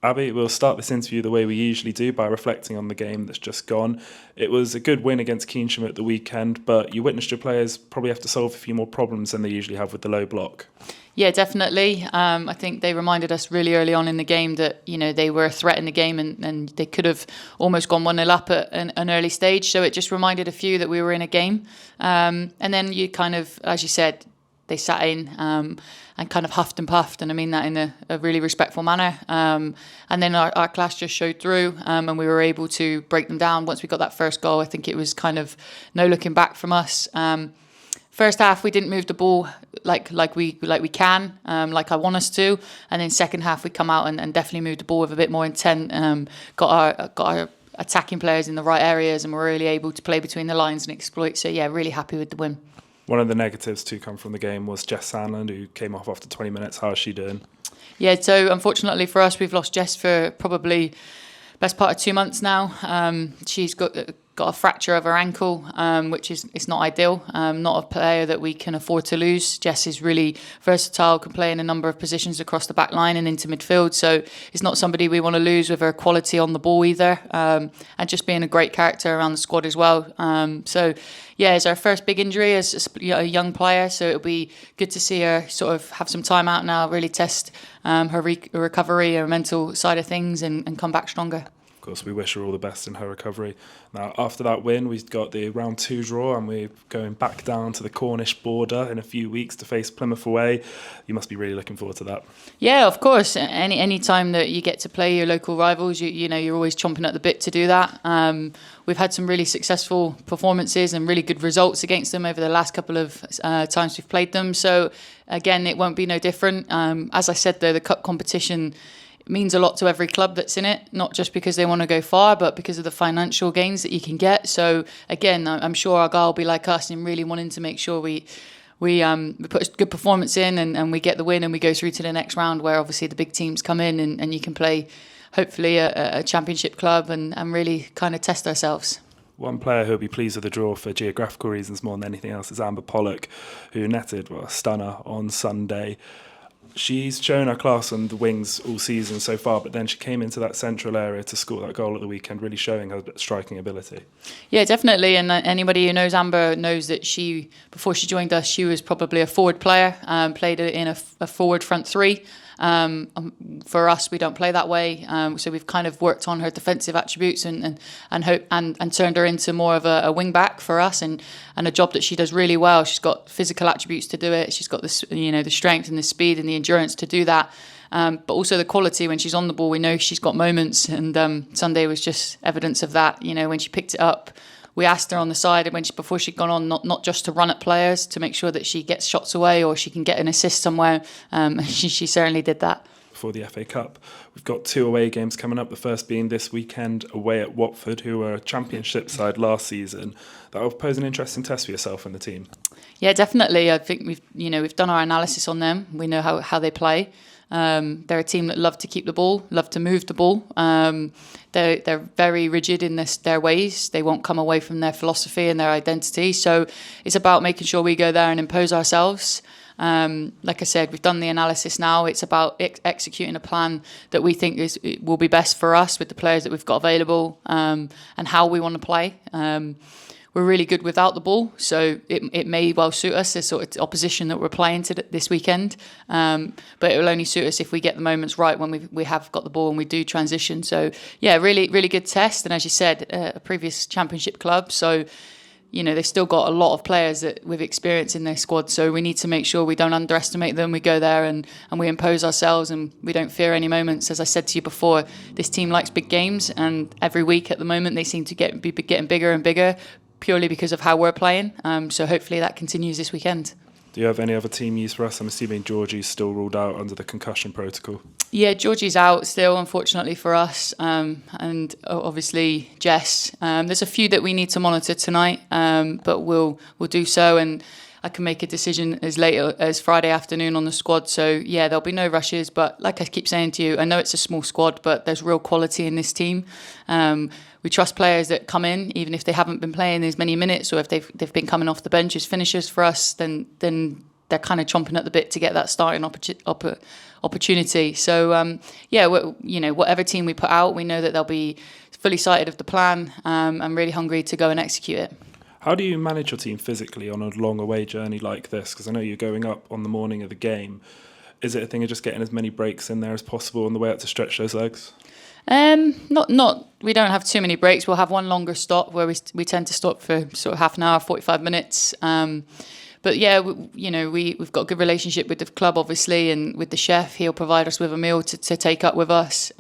Abbie, we'll start this interview the way we usually do by reflecting on the game that's just gone. It was a good win against Keynsham at the weekend, but you witnessed your players probably have to solve a few more problems than they usually have with the low block. Yeah, definitely. I think they reminded us really early on in the game that, they were a threat in the game and they could have almost gone 1-0 up at an early stage. So it just reminded a few that we were in a game. And then you kind of, as you said, they sat in and kind of huffed and puffed, and I mean that in a really respectful manner. And then our class just showed through, and we were able to break them down. Once we got that first goal, I think it was kind of no looking back from us. First half, we didn't move the ball like we can, like I want us to, and then second half we come out and definitely moved the ball with a bit more intent. Got our attacking players in the right areas, and we're really able to play between the lines and exploit. So yeah, really happy with the win. One of the negatives to come from the game was Jess Sandland, who came off after 20 minutes. How is she doing? Yeah, so unfortunately for us, we've lost Jess for probably best part of 2 months now. She's got a fracture of her ankle, which is it's not ideal. Not a player that we can afford to lose. Jess is really versatile, can play in a number of positions across the back line and into midfield. So it's not somebody we want to lose with her quality on the ball either. And just being a great character around the squad as well. So yeah, it's our first big injury as a young player. So it'll be good to see her sort of have some time out now, really test her recovery, her mental side of things, and come back stronger. Of course, we wish her all the best in her recovery. Now, after that win, we've got the round 2 draw, and we're going back down to the Cornish border in a few weeks to face Plymouth away. You must be really looking forward to that. Yeah, of course. Any time that you get to play your local rivals, you're always chomping at the bit to do that. We've had some really successful performances and really good results against them over the last couple of times we've played them. So again, it won't be no different. As I said, though, the cup competition means a lot to every club that's in it, not just because they want to go far, but because of the financial gains that you can get. So again, I'm sure Argyle will be like us in really wanting to make sure we put a good performance in and we get the win and we go through to the next round where obviously the big teams come in and you can play hopefully a championship club and really kind of test ourselves. One player who'll be pleased with the draw for geographical reasons more than anything else is Amber Pollock, who netted a stunner on Sunday. She's shown her class on the wings all season so far, but then she came into that central area to score that goal at the weekend, really showing her striking ability. Yeah, definitely. And anybody who knows Amber knows that before she joined us, she was probably a forward player, played in a forward front three. For us, we don't play that way, so we've kind of worked on her defensive attributes and turned her into more of a wing back for us, and a job that she does really well. She's got physical attributes to do it. She's got the strength and the speed and the endurance to do that. But also the quality when she's on the ball. We know she's got moments, and Sunday was just evidence of that. When she picked it up, we asked her on the side before she'd gone on, not just to run at players, to make sure that she gets shots away or she can get an assist somewhere. She certainly did that. For the FA Cup, we've got 2 away games coming up. The first being this weekend away at Watford, who were a championship side last season. That will pose an interesting test for yourself and the team. Yeah, definitely. I think we've done our analysis on them. We know how they play. They're a team that love to keep the ball, love to move the ball. They're very rigid in their ways. They won't come away from their philosophy and their identity. So it's about making sure we go there and impose ourselves. Like I said, we've done the analysis now. It's about executing a plan that we think will be best for us with the players that we've got available, and how we want to play. We're really good without the ball, so it may well suit us, this sort of opposition that we're playing this weekend. But it will only suit us if we get the moments right when we have got the ball and we do transition. So yeah, really, really good test. And as you said, a previous championship club, so they've still got a lot of players that with experience in their squad. So we need to make sure we don't underestimate them. We go there and we impose ourselves and we don't fear any moments. As I said to you before, this team likes big games, and every week at the moment they seem to be getting bigger and bigger, purely because of how we're playing. So hopefully that continues this weekend. Do you have any other team news for us? I'm assuming Georgie's still ruled out under the concussion protocol. Yeah, Georgie's out still, unfortunately for us. And obviously Jess. There's a few that we need to monitor tonight, but we'll do so. And I can make a decision as late as Friday afternoon on the squad. So yeah, there'll be no rushes. But like I keep saying to you, I know it's a small squad, but there's real quality in this team. We trust players that come in, even if they haven't been playing as many minutes, or if they've been coming off the bench as finishers for us. Then they're kind of chomping at the bit to get that starting opportunity. So yeah, whatever team we put out, we know that they'll be fully sighted of the plan and really hungry to go and execute it. How do you manage your team physically on a long away journey like this? Because I know you're going up on the morning of the game. Is it a thing of just getting as many breaks in there as possible on the way up to stretch those legs? Not. We don't have too many breaks. We'll have one longer stop where we tend to stop for sort of half an hour, 45 minutes. But yeah, we've got a good relationship with the club, obviously, and with the chef. He'll provide us with a meal to take up with us.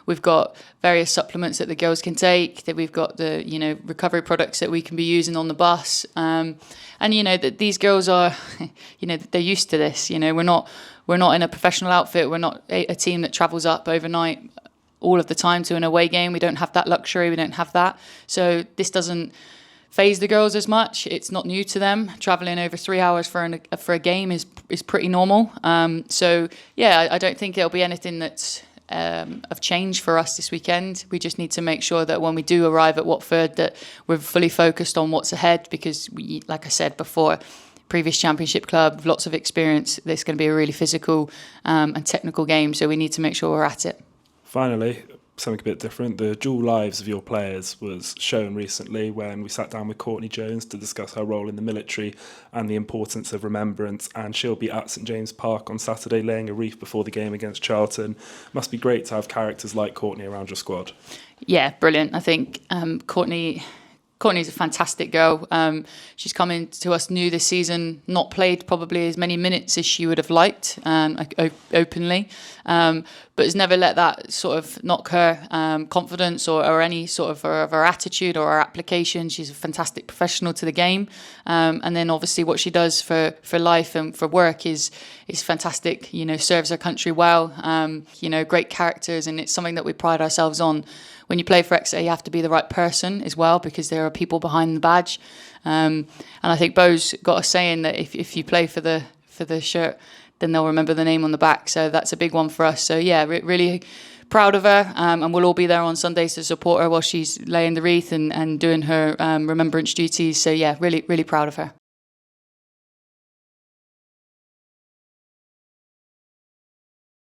We've got various supplements that the girls can take. That we've got the recovery products that we can be using on the bus. And that these girls are, they're used to this. We're not in a professional outfit. We're not a team that travels up overnight all of the time to an away game. We don't have that luxury. We don't have that. So this doesn't phase the girls as much. It's not new to them. Traveling over 3 hours for a game is pretty normal. So yeah, I don't think it'll be anything that's of change for us this weekend. We just need to make sure that when we do arrive at Watford that we're fully focused on what's ahead, because we, like I said before, previous championship club, lots of experience. This is going to be a really physical and technical game, so we need to make sure we're at it. Finally, something a bit different. The dual lives of your players was shown recently when we sat down with Courtney Jones to discuss her role in the military and the importance of remembrance, and she'll be at St James Park on Saturday laying a wreath before the game against Charlton. Must be great to have characters like Courtney around your squad. Yeah, brilliant. I think Courtney's a fantastic girl. She's come in to us new this season, not played probably as many minutes as she would have liked, openly, but has never let that sort of knock her confidence or any sort of her attitude or her application. She's a fantastic professional to the game, and then obviously what she does for life and for work is fantastic. Serves her country well. Great characters, and it's something that we pride ourselves on. When you play for Exeter, you have to be the right person as well, because there are people behind the badge. And I think Bo's got a saying that if you play for the shirt, then they'll remember the name on the back. So that's a big one for us. So yeah, really proud of her. And we'll all be there on Sundays to support her while she's laying the wreath and doing her remembrance duties. So yeah, really, really proud of her.